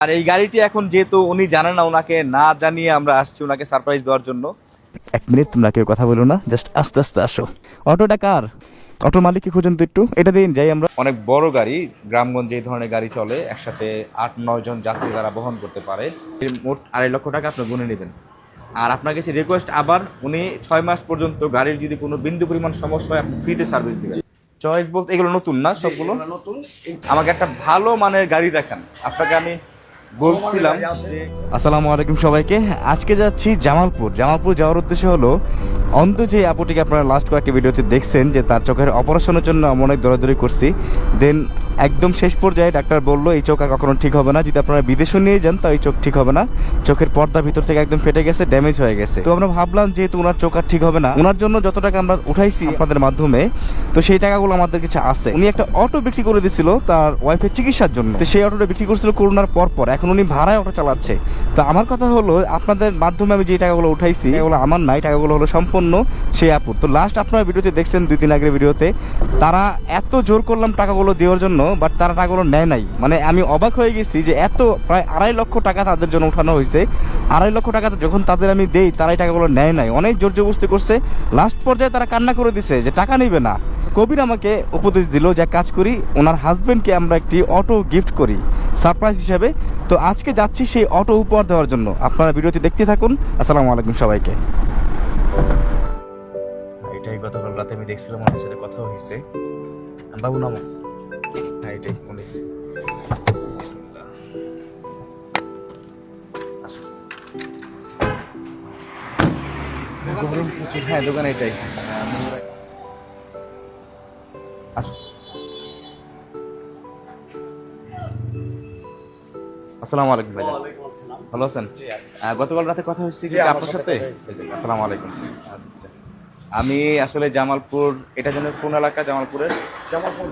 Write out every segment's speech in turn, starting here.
আর এই গাড়িটি এখন যেহেতু উনি জানেন না, ওনাকে না জানিয়ে আমরা আসছি ওনাকে সারপ্রাইজ দেওয়ার জন্য। 1 মিনিট তোমরা কেউ কথা বলো না, জাস্ট আস্তে আস্তে আসো। অটোটা কার? অটো মালিককে খুঁজুন তো একটু, এটা দিন যাই আমরা। অনেক বড় গাড়ি, গ্রামগঞ্জে এই ধরনের গাড়ি চলে, একসাথে 8-9 জন যাত্রী তারা বহন করতে পারে। মোট 2.5 লক্ষ টাকা আপনি গুনে নেবেন। আর আপনার কাছে রিকোয়েস্ট, আবার উনি 6 মাস পর্যন্ত গাড়ির যদি কোনো বিন্দু পরিমাণ সমস্যা হয় আপনি ফ্রিতে সার্ভিস দিবেন। চয়েস বলতে এগুলো নতুন না সবগুলো? নতুন। আমাকে একটা ভালো মানের গাড়ি দেখান। আপনাকে আমি বলছিলাম যে আসসালামু আলাইকুম সবাইকে। আজকে যাচ্ছি জামালপুর। জামালপুর যাওয়ার উদ্দেশ্য হলো অন্ত যে আপুটিকে আপনারা লাস্ট কয়েকটি ভিডিওতে দেখছেন যে তার চোখের অপারেশনের জন্য আমি অনেক দৌড়াদৌড়ি করছি। দেন একদম শেষ পর্যায়ে ডাক্তার বললো এই চোখ আর কখনো ঠিক হবে না, যদি আপনারা বিদেশে নিয়ে যান তো এই চোখ ঠিক হবে না। চোখের পর্দা ভিতর থেকে একদম ফেটে গেছে, ড্যামেজ হয়ে গেছে। তো আমরা ভাবলাম যেহেতু ওনার চোখ আর ঠিক হবে না, ওনার জন্য যত টাকা আমরা উঠাইছি আপনাদের মাধ্যমে, তো সেই টাকাগুলো আমাদের কাছে আছে। উনি একটা অটো বিক্রি করে দিয়েছিল তার ওয়াইফের চিকিৎসার জন্য, তো সেই অটোটা বিক্রি করছিল করোনার পর। এখন উনি ভাড়ায় অটো চালাচ্ছে। তো আমার কথা হলো আপনাদের মাধ্যমে আমি যে টাকাগুলো উঠাইছি এগুলো আমার নাই, টাকাগুলো হলো সম্পূর্ণ সেই আপুর। তো লাস্ট আপনারা ভিডিওতে দেখছেন 2 দিন আগের ভিডিওতে, তারা এত জোর করলাম টাকাগুলো দেওয়ার জন্য, বাট তারা টাকাগুলো নেয় নাই। মানে আমি অবাক হয়ে গেছি যে এত প্রায় 2.5 লক্ষ টাকা তাদের জন্য উঠানো হয়েছে। 2.5 লক্ষ টাকা যখন তাদের আমি দেই, তারাই টাকাগুলো নেয় নাই, অনেক জোর জবরদস্তি করছে। লাস্ট পর্যায়ে তারা কান্না করে দিছে যে টাকা নেবে না। কবির আমাকে উপদেশ দিল যে কাজ করি, ওনার হাজবেন্ডকে আমরা একটি অটো গিফট করি সারপ্রাইজ হিসাবে। তো আজকে যাচ্ছি সেই অটো উপহার দেওয়ার জন্য। আপনারা ভিডিওটি দেখতে থাকুন। আসসালামু আলাইকুম সবাইকে। এটাই গতকাল রাতে আমি দেখছিলাম, ওনার সাথে কথা হয়েছে। বাবু নামো। হ্যাঁ এটাই উনি। বিসমিল্লাহ। আসো। গরম প্রচুর। হ্যাঁ দোকান এটাই। আসো। আসসালামু আলাইকুম ভাইয়া। ভালো আছেন? গতকাল রাতে কথা হচ্ছে কি আপনার সাথে? আসসালামু আলাইকুম। আচ্ছা। আমি আসলে জামালপুর, এটা যেন কোন এলাকা জামালপুরের? জামালপুর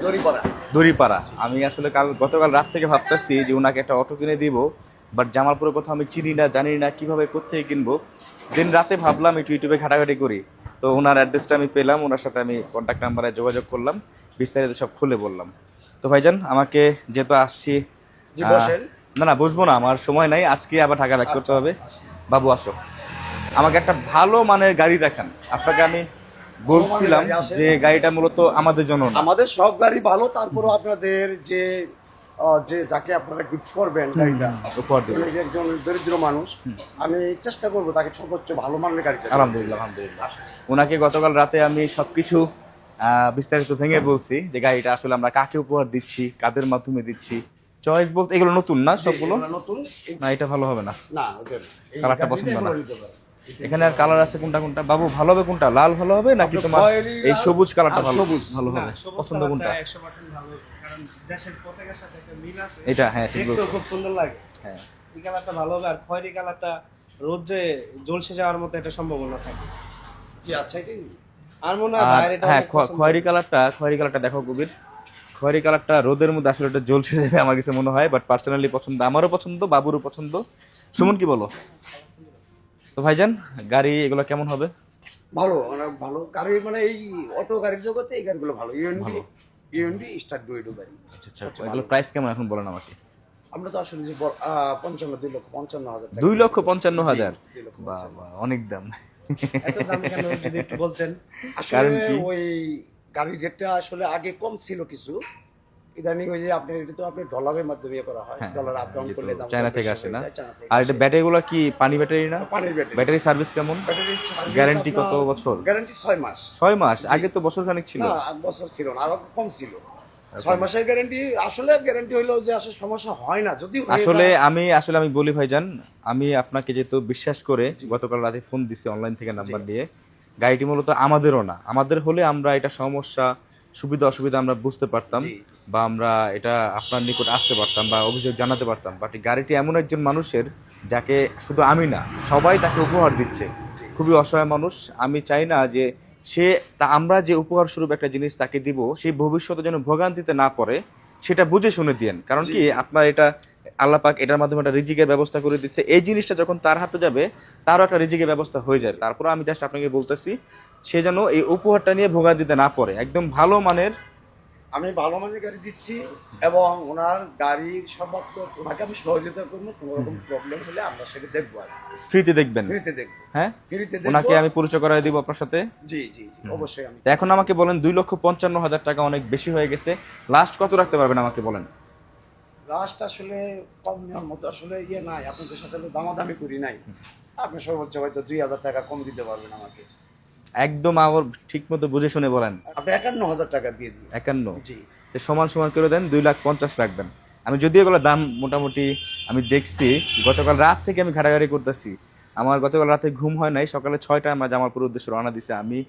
দড়িপাড়া। আমি আসলে গতকাল রাত থেকে ভাবতেছি যে ওনাকে একটা অটো কিনে দিব, বাট জামালপুরের কোথাও আমি চিনি না, জানি না কিভাবে কোথায় কিনবো। দিন রাতে ভাবলাম একটু ইউটিউবে ঘাটাঘাটি করি, তো ওনার অ্যাড্রেসটা আমি পেলাম, ওনার সাথে আমি কন্ট্যাক্ট নাম্বারে যোগাযোগ করলাম, বিস্তারিত সব খুলে বললাম। তো ভাইজান আমাকে যেহেতু আসছি, না বসবো না, আমার সময় নাই, আজকে আবার ঢাকা ব্যাক করতে হবে। বাবু আসো, আমাকে একটা ভালো মানের গাড়ি দেখান। আপনাকে আমি বলছিলাম যে গাড়িটা মূলত আমাদের জন্য না। আমাদের সব গাড়ি ভালো, তারপরে আপনাদের যে যে যাকে আপনারা গিফট করবেন গাড়িটা উপহার দেবেন, একজন দরিদ্র মানুষ, আমি চেষ্টা করবো তাকে সর্বোচ্চ ভালো মানের গাড়িটা। আলহামদুলিল্লাহ। ওনাকে গতকাল রাতে আমি সবকিছু বিস্তারিত ভেঙে বলছি যে গাড়িটা আসলে আমরা কাকে উপহার দিচ্ছি, কাদের মাধ্যমে দিচ্ছি। চয়েস বলতে এগুলো নতুন না সবগুলো? নতুন না, এটা ভালো হবে না, না, কালারটা পছন্দ না। এখানে আর কালার আছে কোনটা বাবু? ভালো হবে কোনটা? লাল ভালো হবে নাকি তোমার এই সবুজ কালারটা ভালো হবে? পছন্দ কোনটা? 100% ভালো, কারণ দেশের পতাকার সাথে একটা মিল আছে। এটা হ্যাঁ ঠিক বলছো, খুব সুন্দর লাগে। হ্যাঁ এই কালারটা ভালো হবে, আর খয়েরি কালারটা রোদে ঝলসে যাওয়ার মতো একটা সম্ভাবনা থাকে। জি আচ্ছা, এটাই আর মনে হয় এটা হ্যাঁ খয়েরি কালারটা দেখো কবির। খয়েরি কালারটা রোদের মধ্যে আসলে এটা জলসে যাবে আমার কাছে মনে হয়, বাট পার্সোনালি পছন্দ, আমারও পছন্দ, বাবুরও পছন্দ। সুমন কি বলো? তো ভাইজান গাড়ি এগুলো কেমন হবে? ভালো, অনেক ভালো গাড়ি, মানে এই অটো গাড়ির জগতে এই গাড়িগুলো ভালো। ইউএনডি স্টার্ট ডুয়েটো গাড়ি। আচ্ছা এগুলো প্রাইস কেমন এখন বলেন আমাকে। আমরা তো আসলে যে 2,55,000 2,55,000? বাবা অনেক দাম। এত দাম কেন যদি একটু বলতেন। কারণ ওই গাড়ির রেটটা আসলে আগে কম ছিল কিছু, ইদানিং ওই যে আপনি এটা তো আপনি ডলারের মাধ্যমে করা হয়, ডলার আপ ডাউন করলে দাম চায়না থেকে আসে না? আর এটা ব্যাটারিগুলো কি পানি ব্যাটারি না? পানির ব্যাটারি। ব্যাটারি সার্ভিস কেমন? গ্যারান্টি কত বছর? গ্যারান্টি 6 মাস। 6 মাস? আগে তো বছর খানিক ছিল। না, বছর ছিল না, আরো কম ছিল। 6 মাসের গ্যারান্টি। আসলে গ্যারান্টি হলো যে আসলে সমস্যা হয় না, যদি আসলে আমি বলি ভাইজান, আমি আপনাকে যেহেতু বিশ্বাস করে গতকাল রাতে ফোন দিছি অনলাইন থেকে নাম্বার দিয়ে, গাড়িটি মূলত আমাদেরও না, আমাদের হলে আমরা এটা সমস্যা সুবিধা অসুবিধা আমরা বুঝতে পারতাম, বা আমরা এটা আপনার নিকট আসতে পারতাম বা অভিযোগ জানাতে পারতাম। বাট এই গাড়িটি এমন একজন মানুষের যাকে শুধু আমি না সবাই তাকে উপহার দিচ্ছে, খুবই অসহায় মানুষ। আমি চাই না যে আমরা যে উপহার স্বরূপ একটা জিনিস তাকে দিব, সেই ভবিষ্যতে যেন ভোগান্তিতে না পড়ে, সেটা বুঝে শুনে দিয়েন। কারণ কি আপনার এটা আল্লাহ পাক এটার মাধ্যমে একটা রিজিকের ব্যবস্থা করে দিচ্ছে, এই জিনিসটা যখন তার হাতে যাবে তারও একটা রিজিকের ব্যবস্থা হয়ে যায়। তারপরে আমি জাস্ট আপনাকে বলতেছি সে যেন এই উপহারটা নিয়ে ভোগান্তিতে না পড়ে, একদম ভালো মানের আমি ভালো মানের গাড়ি দিচ্ছি এবং ওনার গাড়ির সর্বাত্মক ওনাকে আমি সহযোগিতা করবো, কোনো রকম প্রবলেম হলে আমরা সেটা দেখবো আর ফ্রিতে দেখবেন? ফ্রিতে দেখবো, হ্যাঁ, ফ্রিতে ওনাকে দেখবো। আমি পরিচয় করাই দিব আপনার সাথে। জি জি জি, অবশ্যই আমি। তো এখন আমাকে বলেন 2,55,000 টাকা অনেক বেশি হয়ে গেছে, লাস্ট কত রাখতে পারবেন আমাকে বলেন? লাস্ট আসলে কম নেওয়ার মতো আসলে ইয়ে নাই, আপনাদের সাথে তো দামাদামি করি নাই। আপনি সর্বোচ্চ হয়তো 2,000 টাকা কম দিতে পারবেন আমাকে। একদম আমার ঠিক মতো বুঝে শুনে বলেন। আপনি 51,000 টাকা দিয়ে দিন। 51? জি। তো সমান সমান করে দেন, 2,50,000 রাখবেন। আমি যদিও এগুলো দাম মোটামুটি আমি দেখছি, গতকাল রাত থেকে আমি ঘাটাঘাটি করতেছি, আমার গতকাল রাতে ঘুম হয় নাই। সকালে 6টায় আমরা জামালপুর উদ্দেশ্যে রওনা দিছি, আমি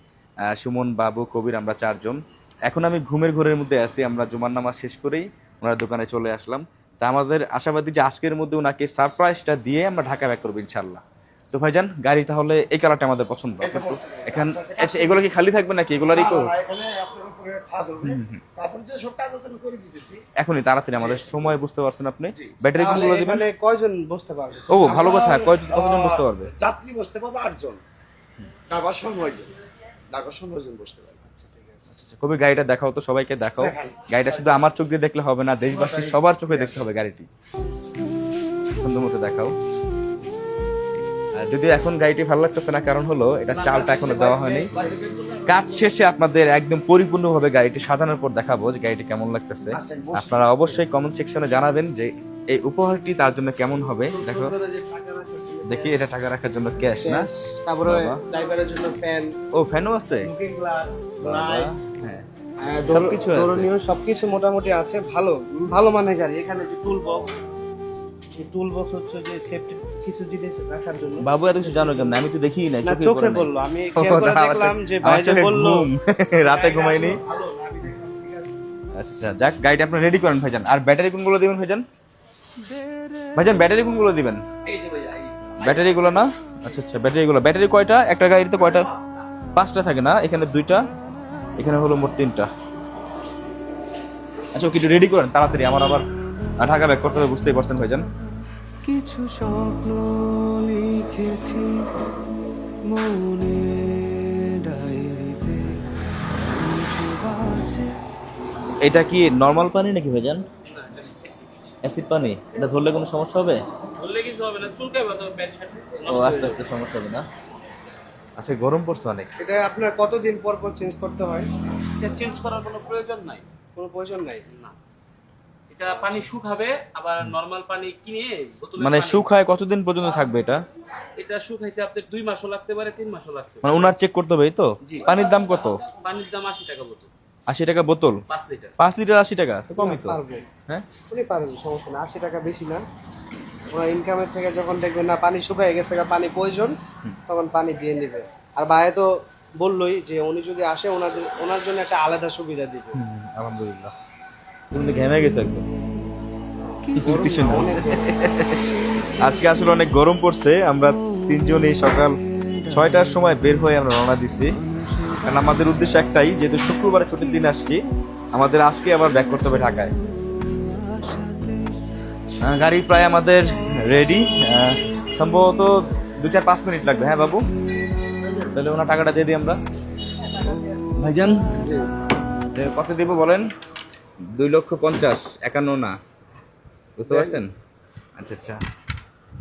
সুমন, বাবু, কবির, আমরা 4 জন। এখন আমি ঘুমের ঘোরের মধ্যে আছি, আমরা জুমার নামাজ শেষ করেই ওনার দোকানে চলে আসলাম। তা আমাদের আশাবাদী যে আজকের মধ্যে ওনাকে সারপ্রাইজটা দিয়ে আমরা ঢাকা ব্যাক করবো ইনশাল্লাহ। তো ভাইজান, গাড়ি তাহলে এই কালারটা আমাদের পছন্দ। এখন আচ্ছা, এগুলো কি খালি থাকবে নাকি এগুলারই? না, না, এখানে আপনার উপরে ছাদ হবে। তারপরে যে সব কাজ আছে আমি করে দিতেছি। এখনই তাড়াতাড়ি, আমাদের সময় বুঝতে পারছেন আপনি। ব্যাটারি কোনগুলো দিবেন? এখানে কয়জন বসতে পারবে? ও ভালো কথা, কতজন বসতে পারবে? যাত্রী বসতে পারবে 8 জন, ঢাকার 9 জন, ঢাকার 9 জন বসতে পারবে। আচ্ছা, কবি গাড়িটা দেখাও তো, সবাইকে দেখাও। গাড়িটা শুধু আমার চোখ দিয়ে দেখলে হবে না, দেশবাসীর সবার চোখে দেখতে হবে গাড়িটি। সুন্দর মতো দেখাও। যদিও এখন গাড়িটি ভালো লাগতেছে না, কারণ হলো এটা চালটা এখনো দেওয়া হয়নি। কাজ শেষে আপনাদের একদম পরিপূর্ণভাবে গাড়িটি সাজানোর পর দেখাবো যে গাড়িটি কেমন লাগতেছে। আপনারা অবশ্যই কমেন্ট সেকশনে জানাবেন যে এই উপহারটি তার জন্য কেমন হবে। দেখো, দেখি, এটা টাকা রাখার জন্য ক্যাশ না? তারপরে ড্রাইভারের জন্য ফ্যান, ও ফ্যানও আছে? লুকিং গ্লাস, হ্যাঁ, সবকিছু আছে, ধরনীয় সবকিছু মোটামুটি আছে। ভালো ভালো মানের গাড়ি। এখানে যে টুল বক্স, এই টুল বক্স হচ্ছে যে সেফটি কিছু জিনিস রাখার জন্য। বাবু এত কিছু জানো কেমন? আমি তো দেখিই নাই, না, চোখে বললো, আমি খেয়াল করে দেখলাম যে ভাই যে বললো রাতে ঘুমাইনি। ভালো, আমি দেখলাম ঠিক আছে। আচ্ছা, যাক, গাড়িটা আপনি রেডি করেন ভাইজান। আর ব্যাটারি কোনগুলো দিবেন ভাইজান? ভাইজান ব্যাটারি কোনগুলো দিবেন? এই যে ভাই, ব্যাটারি গুলো না? আচ্ছা আচ্ছা, ব্যাটারি কয়টা? একটা গাড়িতে কয়টা? 5টা থাকে না? এখানে 2টা, এখানে হলো মোট 3টা। আচ্ছা, ওকে রেডি করেন তাড়াতাড়ি, আমার আবার ঢাকা ব্যাক করতে হবে, বুঝতেই পারছেন ভাইজান। কিছু স্বপ্ন লিখেছি মনে ডায়েরিতে, এটা কি নর্মাল পানি নাকি ভাইজান? অ্যাসিড পানি? এটা ধরলে কোনো সমস্যা হবে? বললে কিছু হবে না, চুলকাবে তো প্যান্ট শার্ট। ও আস্তে আস্তে সমস্যা হবে না? আচ্ছা, গরম পড়ছে অনেক। এটা আপনার কতদিন পর পর চেঞ্জ করতে হয়? এটা চেঞ্জ করার কোনো প্রয়োজন নাই। কোনো প্রয়োজন নাই। না, এটা পানি শুকাবে, আবার নরমাল পানি কিনে বোতলে মানে শুকায় কতদিন পর্যন্ত থাকবে এটা? এটা শুকাইতে আপনার 2 মাসও লাগতে পারে, 3 মাসও লাগতে পারে। মানে ওনার চেক করতে হবে, এই তো? জি। পানির দাম কত? পানির দাম 80 টাকা বোতল, 80 টাকা বোতল? 5 লিটার। 5 লিটার 80 টাকা তো কমই তো। পারবে, হ্যাঁ, উনি পারবেন, সমস্যা না। 80 টাকা বেশি না। ওনার ইনকামের থেকে যখন দেখবেন না পানি শুকায় গেছে, পানি প্রয়োজন, তখন পানি দিয়ে নেবে। আর ভাইয়া তো বললোই যে উনি যদি আসে ওনার জন্য একটা আলাদা সুবিধা দিবে। আলহামদুলিল্লাহ। তুমি তো ঘেমে গেছো একদম। কিছু না। আজকে আসলে অনেক গরম পড়ছে। আমরা 3 জনই সকাল 6টার সময় বের হয়ে আমরা রওনা দিছি, কারণ আমাদের উদ্দেশ্য একটাই, যেহেতু শুক্রবারে ছুটির দিন আসছি, আমাদের আজকে আবার ব্যাক করতে হবে ঢাকায়। গাড়ি প্রায় আমাদের রেডি, সম্ভবত 2-4-5 মিনিট লাগবে। হ্যাঁ বাবু, তাহলে ওনার টাকাটা দিয়ে দিই আমরা। ভাইজান কত দিব বলেন? 2,50,000, 51 না, বুঝতে পারছেন? আচ্ছা আচ্ছা,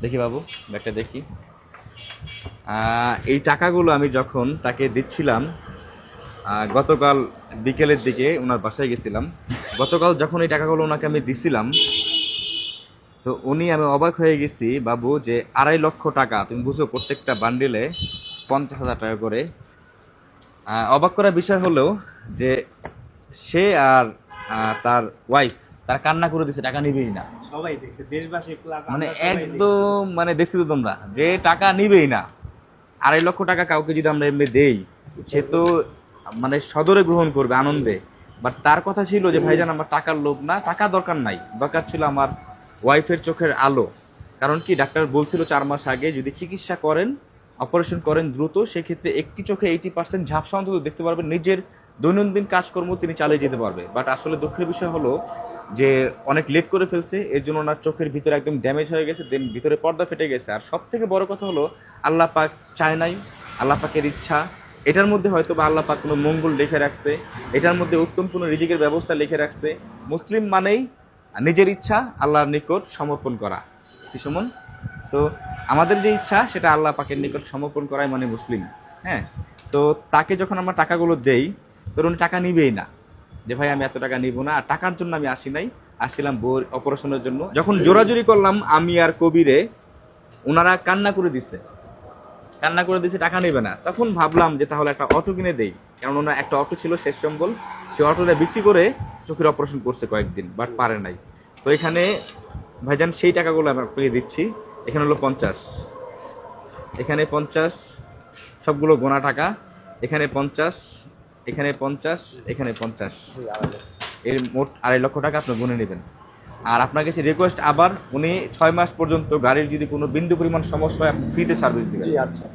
দেখি বাবু ব্যাগটা দেখি। এই টাকাগুলো আমি যখন তাকে দিচ্ছিলাম, গতকাল বিকেলের দিকে ওনার বাসায় গেছিলাম, গতকাল যখন এই টাকাগুলো ওনাকে আমি দিছিলাম, তো আমি অবাক হয়ে গেছি বাবু, যে 2.5 লক্ষ টাকা, তুমি বুঝো, প্রত্যেকটা বান্ডিলে 50,000 টাকা করে। অবাক করার বিষয় হলো যে সে আর তার ওয়াইফ তারা কান্না করে দিচ্ছে, টাকা নিবেই না। সবাই দেখছে, দেশবাসী প্লাস মানে একদম, মানে দেখছি তো তোমরা, যে টাকা নিবেই না। 2.5 লক্ষ টাকা কাউকে যদি আমরা এমনি দেই, সে তো মানে সদরে গ্রহণ করবে আনন্দে। বাট তার কথা ছিল যে ভাইজান আমার টাকার লোভ না, টাকা দরকার নাই, দরকার ছিল আমার ওয়াইফের চোখের আলো। কারণ কি, ডাক্তার বলছিল 4 মাস আগে যদি চিকিৎসা করেন, অপারেশন করেন দ্রুত, সেক্ষেত্রে একটি চোখে 80% ঝাপসা অন্তত দেখতে পারবে, নিজের দৈনন্দিন কাজকর্ম তিনি চালিয়ে যেতে পারবে। বাট আসলে দুঃখের বিষয় হলো যে অনেক লেট করে ফেলছে, এর জন্য ওনার চোখের ভিতরে একদম ড্যামেজ হয়ে গেছে, দেন ভিতরে পর্দা ফেটে গেছে। আর সব থেকে বড় কথা হলো, আল্লাহ পাক চায় নাই, আল্লাহ পাকের ইচ্ছা এটার মধ্যে হয়তো বা আল্লাহ পাক কোনো মঙ্গল লিখে রাখছে, এটার মধ্যে উত্তম কোনো রিজিকের ব্যবস্থা লিখে রাখছে। মুসলিম মানেই নিজের ইচ্ছা আল্লাহর নিকট সমর্পণ করা, কি সুমন? তো আমাদের যে ইচ্ছা সেটা আল্লাহ পাকের নিকট সমর্পণ করাই মানে মুসলিম। হ্যাঁ, তো তাকে যখন আমরা টাকাগুলো দেই, তোর উনি টাকা নিবেই না, যে ভাই আমি এত টাকা নিব না, আর টাকার জন্য আমি আসি নাই, আসছিলাম বউর অপারেশনের জন্য। যখন জোরাজুরি করলাম আমি আর কবিরে, ওনারা কান্না করে দিচ্ছে টাকা নেবে না। তখন ভাবলাম যে তাহলে একটা অটো কিনে দেই, কারণ ওনার একটা অটো ছিল শেষ সম্বল, সেই অটোটা বিক্রি করে চোখের অপারেশন করছে কয়েকদিন, বাট পারে নাই। তো এখানে ভাইজান সেই টাকাগুলো আমি আপনাকে দিচ্ছি। এখানে হলো 50, এখানে 50, সবগুলো গোনা টাকা। এখানে 50, এখানে 50, এখানে 50, এর মোট 2.5 লক্ষ টাকা আপনি গুনে নেবেন। আর আপনার কাছে রিকোয়েস্ট, আবার উনি 6 মাস পর্যন্ত গাড়ির যদি কোনো বিন্দু পরিমাণ সমস্যা হয় আপনি ফ্রিতে সার্ভিস দিবেন। জি আচ্ছা,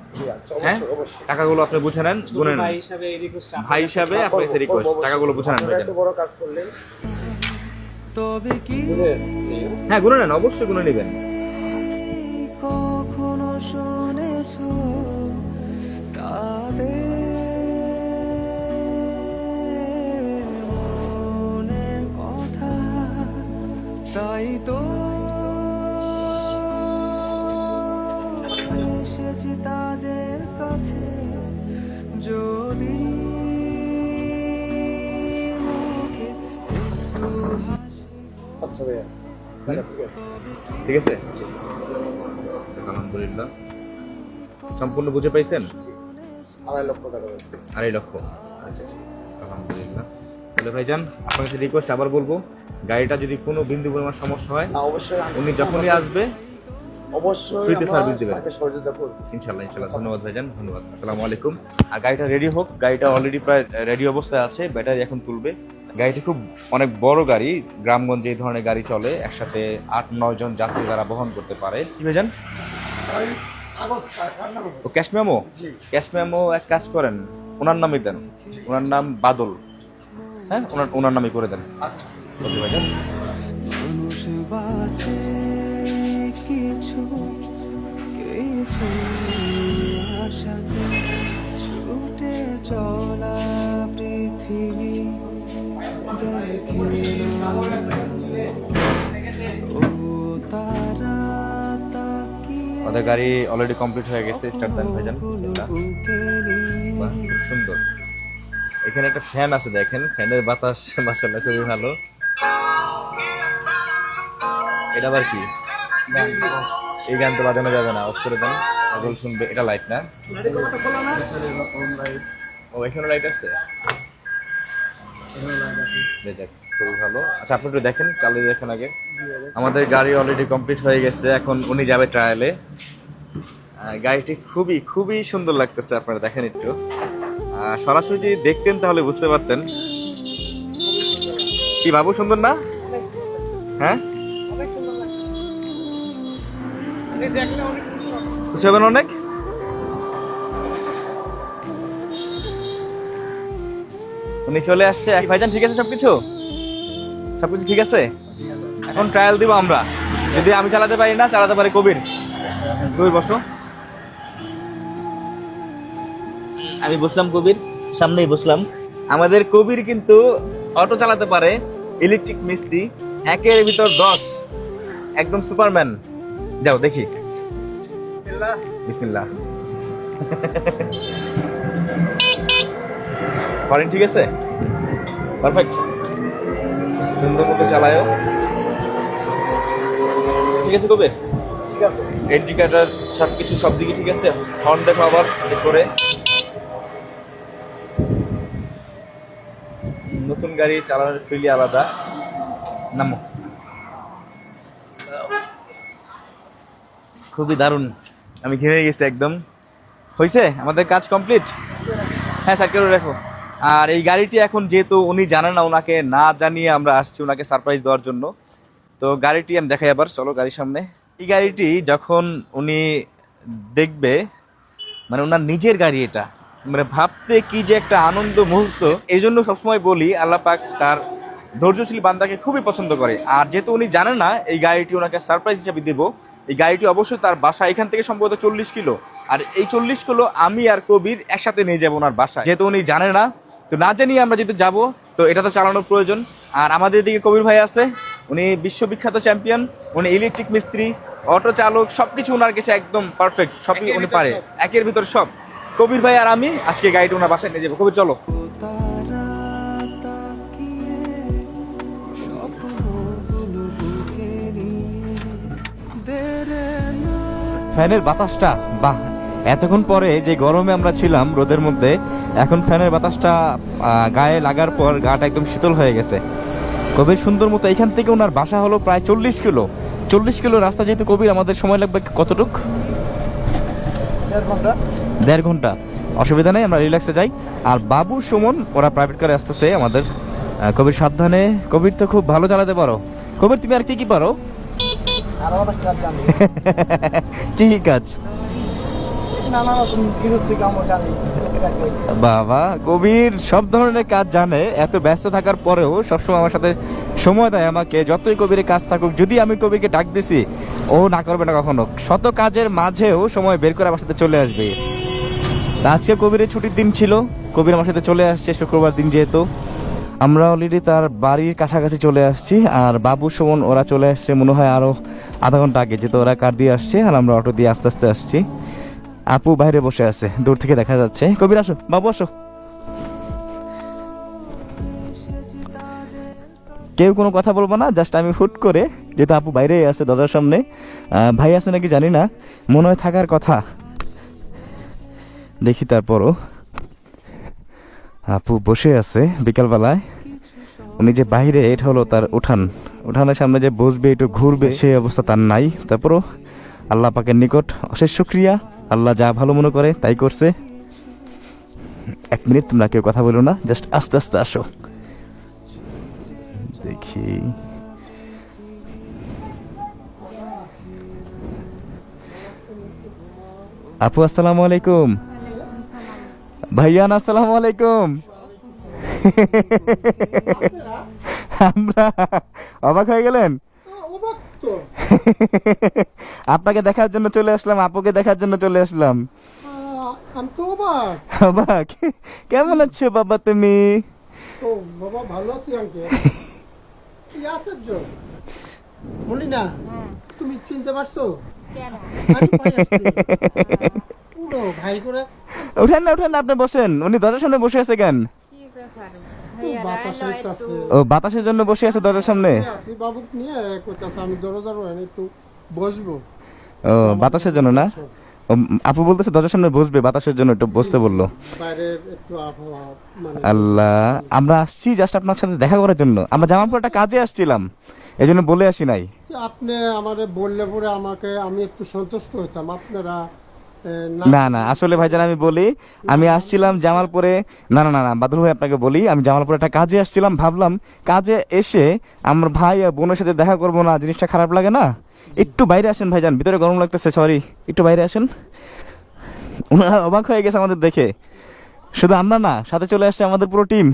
হ্যাঁ, অবশ্যই অবশ্যই। টাকাগুলো আপনি বুঝে নেন, গুনে নেন। ভাই হিসাবে এই রিকোয়েস্ট ভাই হিসাবে আপনার কাছে রিকোয়েস্ট, টাকাগুলো বুঝে নেন আপনারা ভাইজান। এত বড় কাজ করলেন, তবে কি হ্যাঁ, গুনে নেন, অবশ্যই গুনে নেবেন। কখনো শুনেছ তাদের মনের কথা? তাই তো এসেছি তাদের কাছে, যদি মুখে একটু হাসি। আচ্ছা ভাইয়া, ঠিক আছে। ঠিক আছে, আলহামদুলিল্লাহ। সম্পূর্ণ বুঝে পাইছেন? 2.5 লক্ষ টাকা হয়েছে। 2.5 লক্ষ, আচ্ছা, আলহামদুলিল্লাহ। তাহলে ভাইজান আপনার কাছে রিকোয়েস্ট আবার বলবো, গাড়িটা যদি কোনো বিন্দু পরিমাণ সমস্যা হয়, না, অবশ্যই উনি যখনই আসবে অবশ্যই ফ্রিতে আমরা সার্ভিস দিবেন। তাকে সহযোগিতা করব। ইনশাল্লাহ। ধন্যবাদ ভাইজান, ধন্যবাদ। আসসালামু আলাইকুম। আর গাড়িটা রেডি হোক, গাড়িটা অলরেডি প্রায় রেডি অবস্থায় আছে, ব্যাটারি এখন তুলবে। গাড়িটি খুব অনেক বড় গাড়ি, গ্রামগঞ্জে এই ধরনের গাড়ি চলে, একসাথে 8-9 জন যাত্রী তারা বহন করতে পারে। কি ভাইজান? ও ক্যাশ মেমো? ক্যাশ মেমো এক কাজ করেন, ওনার নামই দেন, ওনার নাম বাদল। হ্যাঁ, ওনার নামই করে দেন। ওকে ভাইজান। মানুষ বাঁচে কিছু কিছু আশাতে, ছুটে চলা পৃথিবী দেখে না, তবু তারা তাকিয়ে ওদের গাড়ি অলরেডি কমপ্লিট হয়ে গেছে, স্টার্ট দেন ভাইজান। বিসমিল্লাহ। বুকে নিয়ে। বাহ, খুব সুন্দর। এখানে একটা ফ্যান আছে, দেখেন ফ্যানের বাতাস মাশাআল্লাহ খুবই ভালো। এটা আবার কি? এই গান তো বাজানো যাবে না, অফ করে দেন, আজল শুনবে। এটা লাইট না? ও, এখানে লাইট আছে, যাক, খুবই ভালো। আচ্ছা, আপনি একটু দেখেন, চালিয়ে দেখেন আগে। আমাদের গাড়ি অলরেডি কমপ্লিট হয়ে গেছে, এখন উনি যাবে ট্রায়ালে। গাড়িটি খুবই খুবই সুন্দর লাগতেছে, আপনারা দেখেন একটু। সরাসরি যদি দেখতেন তাহলে বুঝতে পারতেন। কি বাবু, সুন্দর না? হ্যাঁ, খুশি হবেন অনেক। উনি চলে আসছে ভাইজান, ঠিক আছে? সবকিছু ঠিক আছে? এখন ট্রায়াল দিব আমরা, যদি আমি চালাতে পারি না, চালাতে পারি কবির। বসো, আমি বসলাম কবির সামনেই বসলাম। আমাদের কবির কিন্তু অটো চালাতে পারে, ইলেকট্রিক মিস্ত্রি, 1-এর ভিতর 10, একদম সুপারম্যান। যাও দেখি। বিসমিল্লাহ। করেন, ঠিক আছে? পারফেক্ট, সুন্দর মতো চালায়ও। ঠিক আছে কবির? ঠিক আছে। ইন্ডিকেটর সবকিছু সব দিকে ঠিক আছে? হর্ন দেখো আবার চেক করে। নতুন গাড়ি চালানোর ফিলি আলাদা। নামো। খুবই দারুণ, আমি ঘেমে গেছি একদম। হয়েছে আমাদের কাজ কমপ্লিট। হ্যাঁ, সাইড করে রাখো। আর এই গাড়িটি এখন যেহেতু উনি জানেন না, ওনাকে না জানিয়ে আমরা আসছি ওনাকে সারপ্রাইজ দেওয়ার জন্য। তো গাড়িটি আমি দেখাই আবার, চলো গাড়ির সামনে। এই গাড়িটি যখন উনি দেখবে, মানে ওনার নিজের গাড়ি, এটা মানে ভাবতে কি যে একটা আনন্দ মুহূর্ত। এই জন্য সবসময় বলি আল্লাহ পাক তার ধৈর্যশীল বান্দাকে খুবই পছন্দ করে। আর যেহেতু উনি জানেন না এই গাড়িটি ওনাকে সারপ্রাইজ হিসেবে দেব, এই গাড়িটি অবশ্যই তার বাসা এখান থেকে সম্ভবত 40 কিলো, আর এই 40 কিলো আমি আর কবির একসাথে নিয়ে যাবো ওনার বাসায়, যেহেতু উনি জানে না। তো না জানিয়ে আমরা যেহেতু যাবো, তো এটা তো চালানোর প্রয়োজন। আর আমাদের এদিকে কবির ভাই আছে, উনি বিশ্ববিখ্যাত চ্যাম্পিয়ন, উনি ইলেকট্রিক মিস্ত্রি, অটো চালক, সব কিছু ওনার কাছে একদম পারফেক্ট, সবই উনি পারে, একের ভিতর সব। কবির ভাই আর আমি আজকে গাড়িটা ওনার বাসায় নিয়ে যাবো। কবির চলো। তারা তাকিয়ে স্বপ্নগুলো বুকে নিয়ে দেরে না ফ্যানের বাতাসটা, বাহ! এতক্ষণ পরে যে গরমে আমরা ছিলাম রোদের মধ্যে, এখন ফ্যানের বাতাসটা গায়ে লাগার পর গাটা একদম শীতল হয়ে গেছে। কবির সুন্দর মতো এখান থেকে ওনার বাসা হলো প্রায় 40 কিলো। 40 কিলো রাস্তা যেহেতু কবির, আমাদের সময় লাগবে কতটুক? 1.5 ঘন্টা। অসুবিধা নেই, আমরা রিল্যাক্সে যাই। আর বাবু সুমন ওরা প্রাইভেট কারে আসতেছে আমাদের। কবির সাবধানে। কবির তো খুব ভালো চালাতে পারো। কবির তুমি আর কি কি পারো? আরো অনেক কাজ জানি, কি কি কাজ? নানা রকম গৃহস্থী কামও জানি। বাবা, কবির সব ধরনের কাজ জানে। এত ব্যস্ত থাকার পরেও সবসময় আমার সাথে সময় দেয় আমাকে। যতই কবিরের কাজ থাকুক, যদি আমি কবিরকে ডাক দিছি, ও না করবে না কখনো। শত কাজের মাঝেও সময় বের করে আমার সাথে চলে আসবে। তা আজকে কবিরের ছুটির দিন ছিল, কবির আমার সাথে চলে আসছে শুক্রবার দিন যেহেতু। আমরা অলরেডি তার বাড়ির কাছাকাছি চলে আসছি, আর বাবু সুমন ওরা চলে আসছে মনে হয় আরও আধা ঘন্টা আগে, যেহেতু ওরা কার দিয়ে আসছে আর আমরা অটো দিয়ে আস্তে আস্তে আসছি। আপু বাইরে বসে আছে, দূর থেকে দেখা যাচ্ছে। কবির আসো, বাবু আসো। কেউ কোনো কথা বলবো না, জাস্ট আমি হুট করে, যেহেতু আপু বাইরেই আছে দরজার সামনে, ভাই আছে নাকি জানি না, মনে হয় থাকার কথা, দেখি। তারপরও আপু বসে আছে বিকালবেলায়। উনি যে বাইরে, এটা হলো তার উঠান, উঠানের সামনে যে বসবে একটু ঘুরবে, সেই অবস্থা তার নাই। তারপরও আল্লাহ পাকের নিকট অশেষ শুকরিয়া, আল্লাহ যা ভালো মনে করে তাই করছে। 1 মিনিট তোমরা কেউ কথা বলো না, জাস্ট আস্তে আস্তে আসো। দেখি আপু, আসসালামু আলাইকুম। ভাইয়ান আসসালামু আলাইকুম। আমরা অবাক হয়ে গেলেন? আপনাকে দেখার জন্য চলে আসলাম, আপুকে দেখার জন্য চলে আসলাম। অবাক? কেমন আছো বাবা তুমি? বাবা ভালো আছি আঙ্কেল। কি আশ্চর্য, বলি না তুমি চিনতে পারছো? পুরো ভাই করে। উঠেন না, উঠেন না, আপনি বসেন। উনি দরজার সামনে বসে আছে কেন? বাতাস হইতাছে। ও, বাতাসের জন্য বসে আছে দরজার সামনে। আসি বাবুক নিয়ে কইতাছে আমি দরজার ওখানে একটু বসবো। ও, বাতাসের জন্য না? ও, আপু বলতেছে দরজার সামনে বসবে, বাতাসের জন্য একটু বসতে বললো। বাইরের একটু আবহাওয়া মানে আল্লাহ, আমরা আসছি জাস্ট আপনার সাথে দেখা করার জন্য। আমরা জামালপুর একটা কাজে আসছিলাম, এই জন্য বলে আসি নাই। আপনি আমারে বললে পরে আমাকে আমি একটু সন্তুষ্ট হইতাম। আপনারা না না, আসলে ভাইজান আমি বলি, আমি আসছিলাম জামালপুরে। না না না না, বাদল ভাই আপনাকে বলি, আমি জামালপুরে একটা কাজে আসছিলাম। ভাবলাম কাজে এসে আমার ভাই আর বোনের সাথে দেখা করবো না, জিনিসটা খারাপ লাগে না? একটু বাইরে আসেন ভাইজান, ভিতরে গরম লাগতেছে, সরি, একটু বাইরে আসেন। ওনারা অবাক হয়ে গেছে আমাদের দেখে। শুধু আমরা না, সাথে চলে আসছে আমাদের পুরো টিম।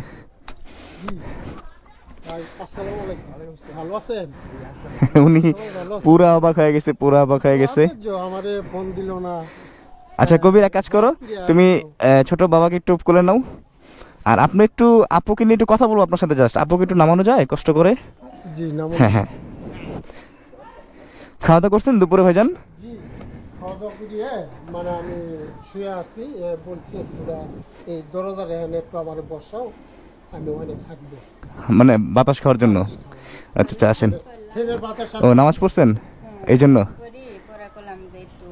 আসসালামু আলাইকুম। ভালো আছেন? উনি পুরা অবাক হয়ে গেছে, পুরা অবাক হয়ে গেছে। আশ্চর্য, আমারে ফোন দিল না। আচ্ছা কবির, এক কাজ করো, তুমি ছোট বাবাকে একটু কোলে নাও, আর আপনি একটু আপুকে নিয়ে একটু কথা বলবো আপনার সাথে। জাস্ট আপুকে একটু নামানো যায় কষ্ট করে? জি নাম। হ্যাঁ হ্যাঁ। খাওয়া দাওয়া করছেন দুপুরে ভাইজান? জি খাওয়া দাওয়া করিয়ে মানে আমি শুয়ে আছি, বলছি একটু এই দরজার এখানে একটু আমার বসাও, আমি ওখানে থাকবো মানে বাতাস খাওয়ার জন্য? আচ্ছা আচ্ছা, আসেন। ফেরের বাতাস। ও, নামাজ পড়ছেন এই জন্য? করি পরে করলাম যে একটু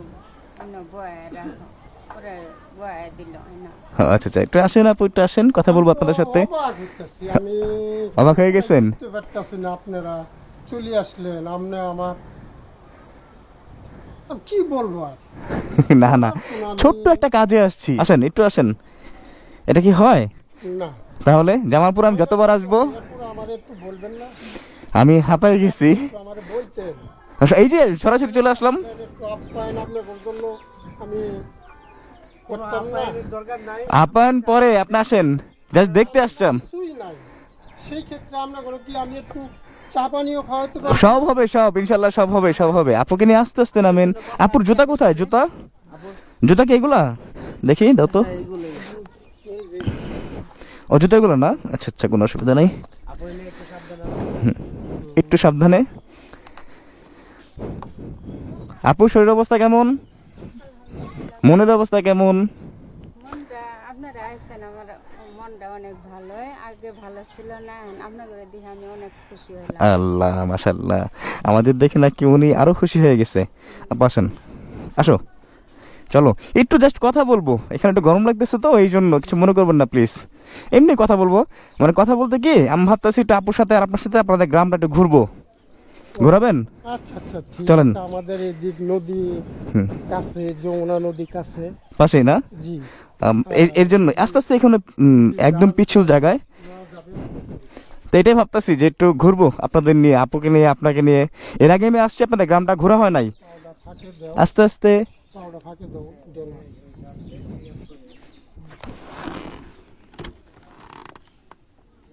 অন্য বয়া রাখো, পরে বয়া দিল না। আচ্ছা আচ্ছা, একটু আসেন আপু, একটু আসেন, কথা বলবো আপনাদের সাথে। অবাক হইতাছি আমি। অবাক হয়ে গেছেন? বুঝতে পারতাছি না, আপনারা চলে আসলেন। আপনি আমার আমি কি বলবো আর। না না, ছোট্ট একটা কাজে আসছি, আসেন একটু আসেন। এটা কি হয়? না তাহলে জামালপুর আমি যতবার আসবো, তারপরে আমার একটু বলবেন না? আমি হাঁপাই গেছি। আমারে বলতেন এই যে সরাসরি চলে আসলাম। একটু আপ্যায়ন আপনার জন্য আমি করতাম না। দরকার নাই। আপান পরে, আপনি আসেন, জাস্ট দেখতে আসলাম। কিছুই নাই সেই ক্ষেত্রে আমরা করে কি আমি একটু চা পানিও খাওয়াতে পারবো। সব হবে, সব ইনশাল্লাহ সব হবে, সব হবে। আপুকে নিয়ে আস্তে আস্তে নামেন। আপুর জুতা কোথায়? জুতা জুতা কি এগুলা? দেখি দাও তো। ও জুতা এগুলো না? আচ্ছা আচ্ছা, কোনো অসুবিধা নেই, একটু সাবধানে। আপু শরীর অবস্থা কেমন? মনের অবস্থা কেমন? মনটা আপনারা আছেন, আমার মনটা অনেক ভালো, আগে ভালো ছিল না, আপনাদের দেখে আমি অনেক খুশি হলাম। আল্লাহ মাশাল্লাহ, আমাদের দেখে নাকি উনি আরো খুশি হয়ে গেছে। আপু আসেন, আসো, চলো একটু জাস্ট কথা বলবো। এখানে একটু গরম লাগতেছে তো, এই জন্য কিছু মনে করবেন না প্লিজ। এমনি কথা বলবো, মানে কথা বলতে কি আমি ভাবতেছি একটু আপুর সাথে আর আপনার সাথে আপনাদের গ্রামটা একটু ঘুরবো। ঘোরাবেন? আচ্ছা আচ্ছা, ঠিক চলেন। আছে। আমাদের এদিক নদী কাছে, যমুনা নদী কাছে। পাশেই না? জি, এর জন্য আস্তে আস্তে এখানে একদম পিছল জায়গায়, তো এটাই ভাবতেছি যে একটু ঘুরবো আপনাদের নিয়ে, আপুকে নিয়ে, আপনাকে নিয়ে। এর আগে আমি আসছি, আপনাদের গ্রামটা ঘোরা হয় নাই। ফাঁকে দাও, আস্তে আস্তে পাউডার ফাঁকে দাও, জল আছে।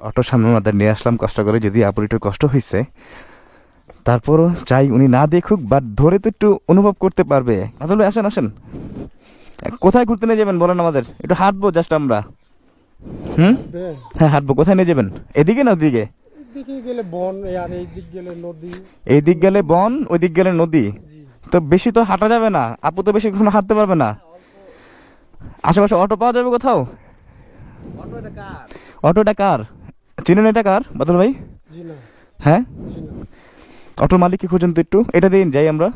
অটোর সামনে আমাদের নিয়ে আসলাম কষ্ট করে, যদি আপুর একটু কষ্ট হয়েছে, তারপরও চাই উনি না দেখুক, বাট ধরে তো একটু অনুভব করতে পারবে। আসলে আসেন আসেন, কোথায় ঘুরতে নিয়ে যাবেন বলেন আমাদের? একটু হাঁটবো জাস্ট আমরা। বেশ, হ্যাঁ হাঁটবো। কোথায় নিয়ে যাবেন? এদিকে না ওদিকে? এদিকে গেলে বন, আর এই দিক গেলে নদী। এই দিক গেলে বন, ওই দিক গেলে নদী। তো বেশি তো হাঁটা যাবে না, আপু তো বেশি কখনো হাঁটতে পারবে না। আশেপাশে অটো পাওয়া যাবে কোথাও? অটোটা কার? চিনেন এটা কার বাদল ভাই? জি না, হ্যাঁ, জি না। অটোর মালিককে খুঁজুন তো একটু, এটা দিয়ে যাই আমরা,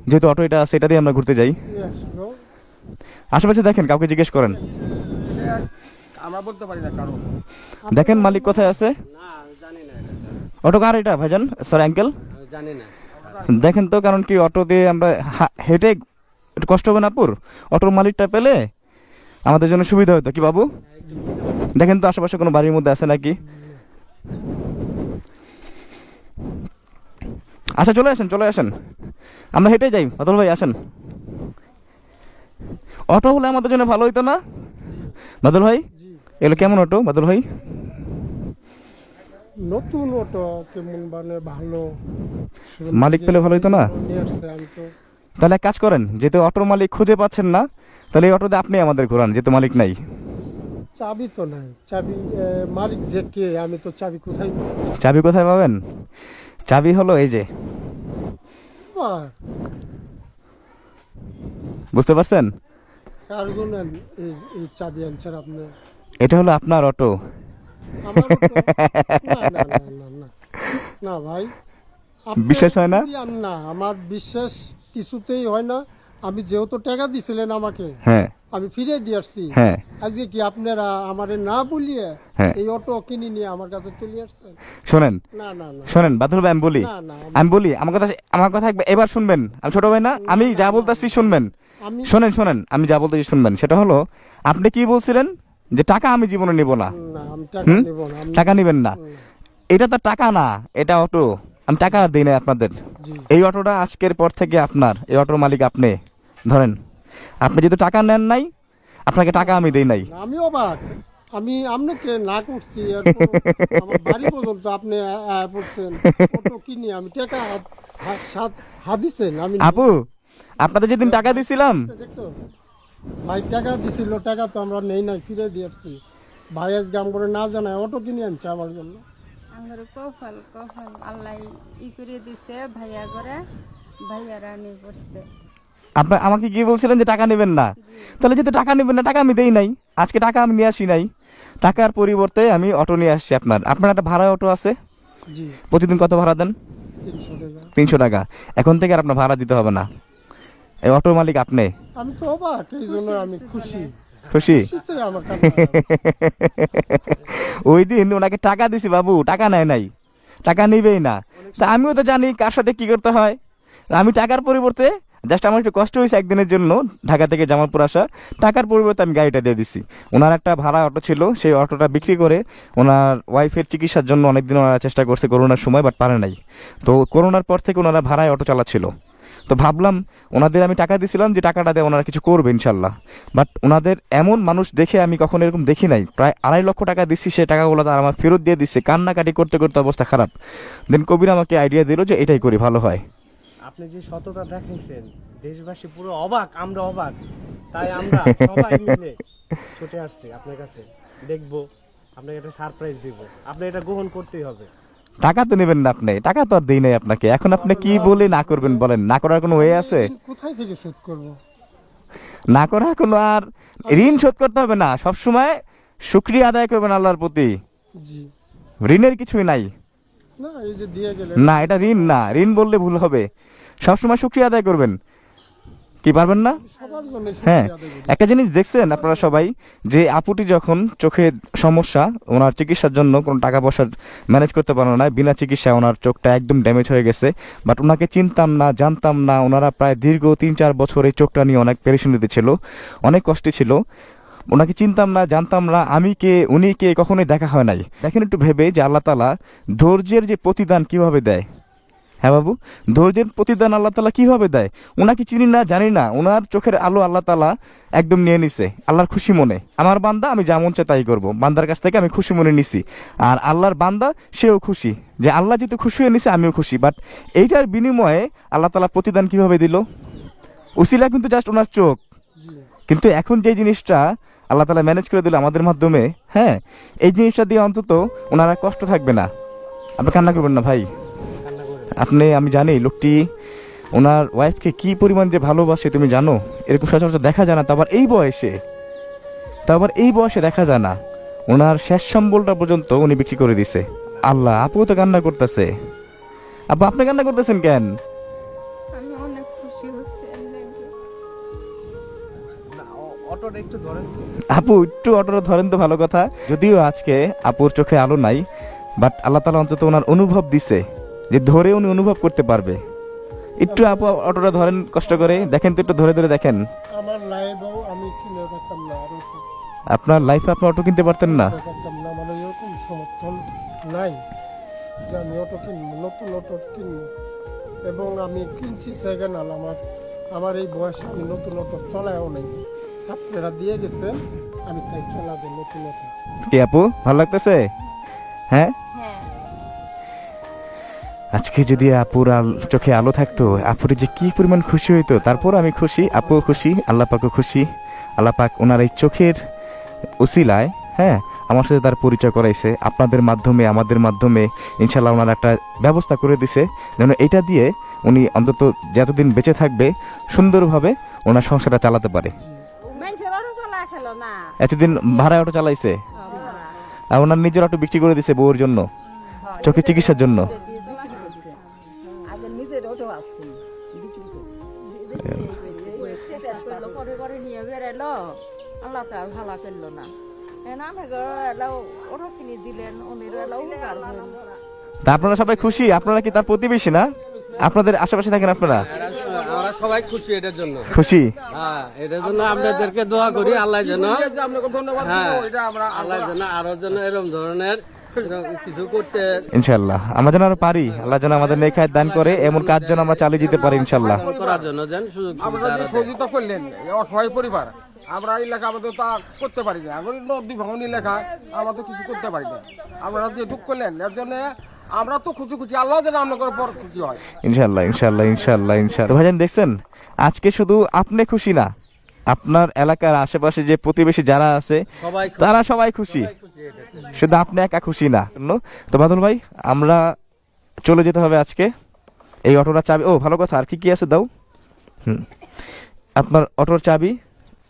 যেহেতু অটো এটা আছে, এটা দিয়ে আমরা ঘুরতে যাই। Yes, go. আশেপাশে দেখেন, কাউকে জিজ্ঞেস করেন, আমরা বলতে পারি না কারণ দেখেন মালিক কোথায় আছে। অটো কার এটা ভাইজান? স্যার আঙ্কেল জানি না। দেখেন তো, কারণ কি অটো দিয়ে আমরা হেঁটে একটু কষ্ট হবে না আপুর? অটোর মালিকটা পেলে আমাদের জন্য সুবিধা হতো কি বাবু? দেখেন তো আশেপাশে কোনো বাড়ির মধ্যে আছে নাকি। আচ্ছা চলে আসেন, চলে আসেন, আমরা হেঁটে যাই। বাদল ভাই আসেন, অটো হলে আমাদের জন্য ভালো হইতো না বাদল ভাই? এগুলো কেমন অটো বাদল ভাই? নতুন অটো কেমন, মানে ভালো মালিক পেলে ভালো হইতো না? নিয়ে আসছে, আমি তো তাহলে এক কাজ করেন, যেহেতু অটোর মালিক খুঁজে পাচ্ছেন না, তাহলে এই অটোতে আপনি আমাদের ঘোরান, যেহেতু মালিক নাই। চাবি তো নাই, চাবি মালিক যে কে, আমি তো চাবি কোথায় পাবো? চাবি কোথায় পাবেন? চাবি হলো এই যে, বাহ, বুঝতে পারছেন? কার জন্য এই চাবি আনছেন আপনি? এটা হলো আপনার অটো। আমার অটো? না না না না না না ভাই, আপনি বিশ্বাস হয় না? না, আমার বিশ্বাস কিছুতেই হয় না। আমি যেহেতু টাকা দিছিলেন আমাকে, হ্যাঁ আমি ফিরে দিয়ে আসছি। হ্যাঁ আজকে কি আপনারা আমারে না বলিয়ে হ্যাঁ। এই অটো কিনে নিয়ে আমার কাছে চলে আসছেন? শোনেন না না না শোনেন বাদল ভাই, আমি বলি, না, না, আমি বলি, আমার কথা এবার শুনবেন। আমি ছোট ভাই না, আমি যা বলতেছি শুনবেন। আমি শোনেন শোনেন, আমি যা বলতেছি শুনবেন। সেটা হলো, আপনি কি বলছিলেন যে টাকা আমি জীবনে নিব না, না, আমি টাকা নেব না। আমি টাকা নিবেন না। এটা তো টাকা না, এটা অটো, আমি টাকা আর দিই না আপনাদের। জি। এই অটোটা আজকের পর থেকে আপনার, এই অটোর মালিক আপনি। ধরেন, আপনি যেহেতু টাকা নেন নাই, আপনাকে টাকা আমি দেই নাই। আমি অবাক, আমি আপনাকে না করছি, এরপর আমার বাড়ি পর্যন্ত আপনি পড়ছেন অটো কিনে, আমি টাকা হাদিছেন। আমি আপু, আপনাদের যেদিন টাকা দিছিলাম, দেখছো ভাই, টাকা দিছিল, টাকা তো আমরা নেই নাই, ফিরে দিয়ে আসছি। ভাই আজকে করে না জানায় অটো কিনে আনছে আমার জন্য। আমার কপাল কপাল আল্লাহ ই করে দিছে, ভাইয়া করে ভাইয়ারা নিয়ে পড়ছে। আপনার আমাকে কি বলছিলেন যে টাকা নেবেন না? তাহলে যেহেতু টাকা নেবেন না, টাকা আমি দেই নাই। আজকে টাকা আমি নিয়ে আসি নাই, টাকার পরিবর্তে আমি অটো নিয়ে আসছি আপনার। আপনার একটা ভাড়া অটো আছে, জি, প্রতিদিন কত ভাড়া দেন? 300 টাকা। 300 টাকা। এখন থেকে আর আপনার ভাড়া দিতে হবে না, এই অটোর মালিক আপনি। আমি তো অবাক, এই জন্য আমি খুশি। খুশি? খুশিতে আমার কাছে ওই দিন ওনাকে টাকা দিছি বাবু, টাকা নেয় নাই, টাকা নিবেই না। তা আমিও তো জানি কার সাথে কি করতে হয়। আমি টাকার পরিবর্তে জাস্ট আমার একটু কষ্ট হয়েছে একদিনের জন্য ঢাকা থেকে জামালপুর আসা, টাকার পরিবর্তে আমি গাড়িটা দিয়ে দিছি। ওনার একটা ভাড়া অটো ছিল, সেই অটোটা বিক্রি করে ওনার ওয়াইফের চিকিৎসার জন্য অনেকদিন ওনারা চেষ্টা করছে করোনার সময়, বাট পারে নাই। তো করোনার পর থেকে ওনারা ভাড়ায় অটো চালাচ্ছিল। তো ভাবলাম ওনাদের আমি টাকা দিয়েছিলাম যে টাকাটা দিয়ে ওনারা কিছু করবে ইনশাল্লাহ, বাট ওনাদের এমন মানুষ দেখে আমি কখনো এরকম দেখি নাই। প্রায় 2.5 লক্ষ টাকা দিচ্ছি, সে টাকাগুলো তার আমার ফেরত দিয়ে দিচ্ছে, কান্নাকাটি করতে করতে অবস্থা খারাপ। দেন কবির আমাকে আইডিয়া দিল যে এটাই করি, ভালো হয়। আপনি যে সততা দেখাইছেন, দেশবাসী পুরো অবাক, আমরা অবাক, তাই আমরা সবাই মিলে ছুটে আসছি আপনার কাছে, দেখবো আপনাকে একটা সারপ্রাইজ দিব, আপনি এটা গ্রহণ করতেই হবে। টাকা তো নেবেন না আপনি, টাকা তো আর দিই নাই আপনাকে, এখন আপনি কি বলে না করবেন বলেন? না করার কোনো ওয়ে আছে? কোথায় থেকে শোধ করবো? না করার কোনো আর ঋণ শোধ করতে হবে না, সবসময় শুকরিয়া আদায় করবেন আল্লাহর প্রতি। জি ঋণের কিছুই নাই। না, এই যে দিয়ে গেলে না, এটা ঋণ না, ঋণ বললে ভুল হবে। সবসময় শুকরিয়া আদায় করবেন। কি পারবেন না? সবার জন্য হ্যাঁ, একটা জিনিস দেখছেন আপনারা সবাই, যে আপুটি যখন চোখে সমস্যা, ওনার চিকিৎসার জন্য কোনো টাকা পয়সা ম্যানেজ করতে পারলো না, বিনা চিকিৎসায় ওনার চোখটা একদম ড্যামেজ হয়ে গেছে। বাট ওনাকে চিনতাম না, জানতাম না, ওনারা প্রায় দীর্ঘ 3-4 বছর এই চোখটা নিয়ে অনেক পেরেশানিতে ছিল, অনেক কষ্টে ছিল। ওনাকে চিনতাম না, জানতাম না, আমি কে উনি কে কখনোই দেখা হয় নাই। দেখেন একটু ভেবে যে আল্লাহ তাআলা ধৈর্যের যে প্রতিদান কিভাবে দেয়। হ্যাঁ বাবু, ধৈর্যের প্রতিদান আল্লাহ তাআলা কিভাবে দেয়। ওনাকে চিনি না, জানি না, ওনার চোখের আলো আল্লাহ তাআলা একদম নিয়ে নিছে আল্লাহর খুশি মনে। আমার বান্দা, আমি যা মন চাই তাই করবো, বান্দার কাছ থেকে আমি খুশি মনে নিছি। আর আল্লাহর বান্দা সেও খুশি যে আল্লাহ যেহেতু খুশি হয়ে নিছে, আমিও খুশি। বাট এইটার বিনিময়ে আল্লাহ তাআলা প্রতিদান কিভাবে দিল? উসিলা কিন্তু জাস্ট ওনার চোখ, কিন্তু এখন যে জিনিসটা আল্লাহ তাআলা ম্যানেজ করে দিল আমাদের মাধ্যমে, হ্যাঁ, এই জিনিসটা দিয়ে অন্তত ওনারা কষ্ট থাকবে না। আপনি কান্না করবেন না ভাই। আপনি, আমি জানি লোকটি ওনার ওয়াইফকে কি পরিমাণ যে ভালোবাসে, তুমি জানো? এরকম সচরাচর দেখা যায় না, তারপর এই বয়সে দেখা যায় না। ওনার শেষ সম্বলটা পর্যন্ত উনি বিক্রি করে দিছে। আল্লাহ, আপু তো কান্না করতেছে। আপু, আপনি কান্না করতেছেন কেন? আমি অনেক খুশি হচ্ছি। অটোটা একটু ধরেন। আপু একটু অটোটা ধরেন তো, ভালো কথা। যদিও আজকে আপুর চোখে আলো নাই, বাট আল্লাহ তাআলা অন্তত ওনার অনুভব দিছে যে ধরে উনি অনুভব করতে পারবে। একটু আপু অটোটা ধরেন কষ্ট করে, দেখেন তো, একটু ধরে ধরে দেখেন। আমার লাইফেও আমি কিনে রাখতাম না, আর আপনার লাইফে আপনি অটো কিনতে পারতেন না? রাখতাম না, মানে এরকম সমর্থন নাই যে আমি অটো কিনবো, নতুন অটো কিনবো। এবং আমি কিনছি সেকেন্ড হ্যান্ড। আমার এই বয়সে আমি নতুন অটো চলায়ও নেই, আপনারা দিয়ে গেছেন, আমি তাই চালাবো নতুন অটো। কি আপু, ভালো লাগতেছে? হ্যাঁ, হ্যাঁ, আজকে যদি আপুর চোখে আলো থাকতো, আপুর যে কি পরিমাণ খুশি হইতো। তারপর আমি খুশি, আপুও খুশি, আল্লাহ পাকও খুশি। আল্লাহ পাক ওনার এই চোখের উসিলায়, হ্যাঁ, আমার সাথে তার পরিচয় করাইছে, আপনাদের মাধ্যমে, আমাদের মাধ্যমে। ইনশাল্লাহ ওনার একটা ব্যবস্থা করে দিছে যেন এটা দিয়ে উনি অন্তত যতদিন বেঁচে থাকবে সুন্দরভাবে ওনার সংসারটা চালাতে পারে। এতদিন ভাড়া অটো চালাইছে, আর ওনার নিজের অটো বিক্রি করে দিছে বউর জন্য, চোখের চিকিৎসার জন্য। নিয়ে বেড়াইলো, আল্লাহ তো আর ভালো করলো না। ওরা কিনে দিলেন, তা আপনারা সবাই খুশি? আপনারা কি তার প্রতিবেশী না? আপনাদের আশেপাশে থাকেন আপনারা? আমরা সবাই খুশি এটার জন্য। খুশি? হ্যাঁ, এটার জন্য আপনাদেরকে দোয়া করি, আল্লাহ যেন, হ্যাঁ, আল্লাহ যেন আরো যেন এরকম ধরনের কিছু করতে, ইনশাআল্লাহ আমরা যেন আরো পারি, আল্লাহ যেন আমাদের নেক দান করে, এমন কাজ যেন আমরা চালিয়ে যেতে পারি ইনশাআল্লাহ। করার জন্য যেন সুযোগ আমরা যে সহযোগিতা করলেন অসহায় পরিবার, আমরা এই লেখা আমাদের তা করতে পারি না। এখন নদী ভাঙনি লেখা আমরা তো কিছু করতে পারি না। আপনারা যে ঢুক করলেন এর জন্য আমরা তো খুশি খুশি, আল্লাহ যেন আপনাদের পর খুশি হয় ইনশাআল্লাহ, ইনশাআল্লাহ, ইনশাআল্লাহ, ইনশাআল্লাহ। ভাইজান দেখছেন, আজকে শুধু আপনি খুশি না, আপনার এলাকার আশেপাশে যে প্রতিবেশী যারা আছে তারা সবাই খুশি, শুধু আপনি একা খুশি না। তো বাদল ভাই, আমরা চলে যেতে হবে আজকে। এই অটোটা চাবি, ও ভালো কথা, আর কি কি আছে দাও। আপনার অটোর চাবি,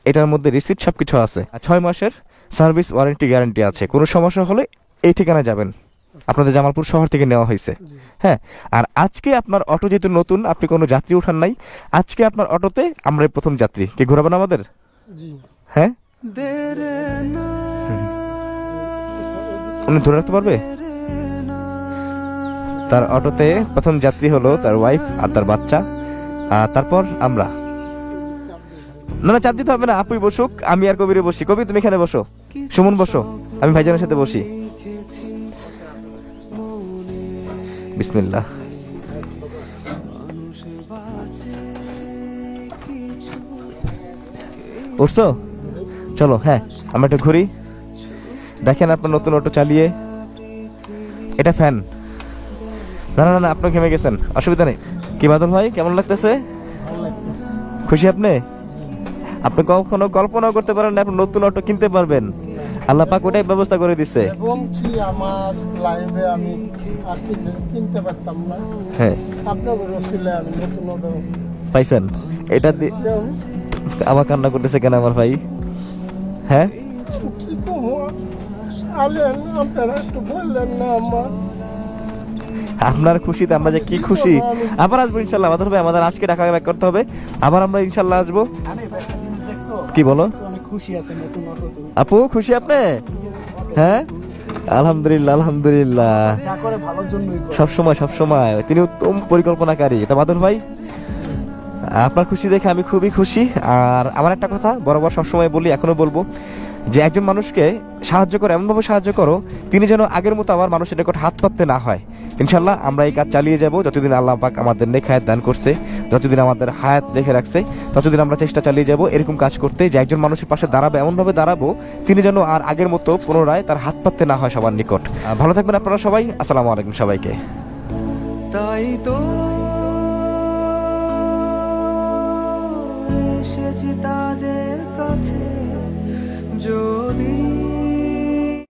এটার মধ্যে রিসিপ্ট সব কিছু আছে, 6 মাসের সার্ভিস ওয়ারেন্টি গ্যারান্টি আছে। কোনো সমস্যা হলে এই ঠিকানায় যাবেন, আপনাদের জামালপুর শহর থেকে নেওয়া হয়েছে। হ্যাঁ, আর আজকে আপনার অটো যেহেতু নতুন, আপনি কোনো যাত্রী উঠান নাই, আজকে আপনার অটোতে আমরা প্রথম যাত্রী। কি ঘোরাবেন আমাদের? হ্যাঁ, উনি ধরে রাখতে পারবে? তার অটোতে প্রথম যাত্রী হলো তার ওয়াইফ আর তার বাচ্চা, আর তারপর আমরা। না না, চাপ দিতে হবে না, আপুই বসুক, আমি আর কবিরে বসি। কবি তুমি এখানে বসো, সুমন বসো, আমি ভাইজানের সাথে বসি। বিসমিল্লাহ। উঠছো? চলো, হ্যাঁ আমরা একটু ঘুরি। দেখেন আপনার নতুন অটো চালিয়ে, এটা ফ্যান। না না না, আপনি ঘেমে গেছেন, অসুবিধা নেই। কি বাদল ভাই, কেমন লাগতেছে? খুশি আপনি? আপনি কখনো কল্পনাও করতে পারেন না আপনি নতুন অটো কিনতে পারবেন। আল্লাহ পাক ওটাই ব্যবস্থা করে দিচ্ছে। এবং কি আমার লাইফে আমি আর কিনতে পারতাম না, হ্যাঁ আপনার রসিলে আমি নতুন অটো পাইছেন। এটা আবার কান্না করতেছে কেন আমার ভাই? হ্যাঁ কি করবো, আলেন আপনারা একটু বললেন না আমার। আপনার খুশিতে আমরা যে কি খুশি। আবার আসবো ইনশাল্লাহ বাদল ভাই, আমাদের আজকে ঢাকা ব্যাক করতে হবে, আবার আমরা ইনশাল্লাহ আসবো। কি বলো আপু, খুশি আপনি? হ্যাঁ আলহামদুলিল্লাহ আলহামদুলিল্লাহ, সবসময় সবসময় তিনি উত্তম পরিকল্পনাকারী। তা বাদল ভাই, আপনার খুশি দেখে আমি খুবই খুশি। আর আমার একটা কথা বরাবর সবসময় বলি, এখনো বলবো, যে একজন মানুষকে সাহায্য করো, এমনভাবে সাহায্য করো তিনি যেন আগের মতো আবার মানুষের নিকট হাত পাততে না হয়। ইনশাল্লাহ আমরা এই কাজ চালিয়ে যাব যতদিন আল্লাহ পাক আমাদের নেক হায়াত দান করছে, যতদিন আমাদের হায়াত রেখে রাখছে, ততদিন আমরা চেষ্টা চালিয়ে যাব এরকম কাজ করতে, যে একজন মানুষের পাশে দাঁড়াবো, এমনভাবে দাঁড়াবো তিনি যেন আর আগের মতো পুনরায় তার হাত পাততে না হয় সবার নিকট। ভালো থাকবেন আপনারা সবাই, আসসালামু আলাইকুম সবাইকে। তাই তো এসেছি তাদের কাছে,